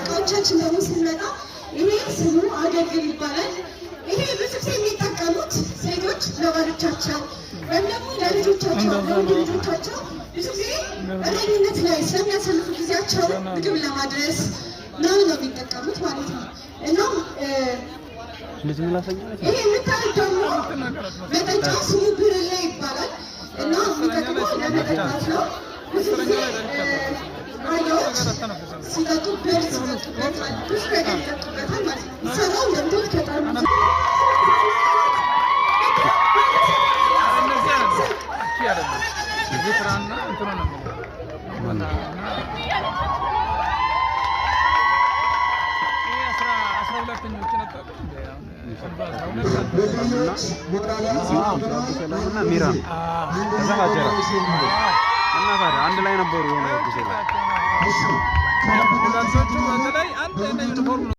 እቃዎቻችን ደግሞ ስንመጣ ይሄ ስሙ አገልግል ይባላል። ይሄ ብዙ ጊዜ የሚጠቀሙት ሴቶች ለባሎቻቸው ወይም ደግሞ ለልጆቻቸው ለወንድ ልጆቻቸው ብዙ ጊዜ እረኝነት ላይ ስለሚያሳልፉ ጊዜያቸው ምግብ ለማድረስ ነው የሚጠቀሙት ማለት ነው። እና ይሄ የምታዩት ደግሞ መጠጫ ስሙ ብርሌ ይባላል እና የሚጠቅመው ለመጠጣት ነው። ብዙ ጊዜ አያዎች ሲጠጡ ብር ሲጠጡበት ብዙ ነገር ይጠጡበታል ማለት ነው። ሰራው ለምዶት ከጠርሙስ አንድ ላይ ነበሩ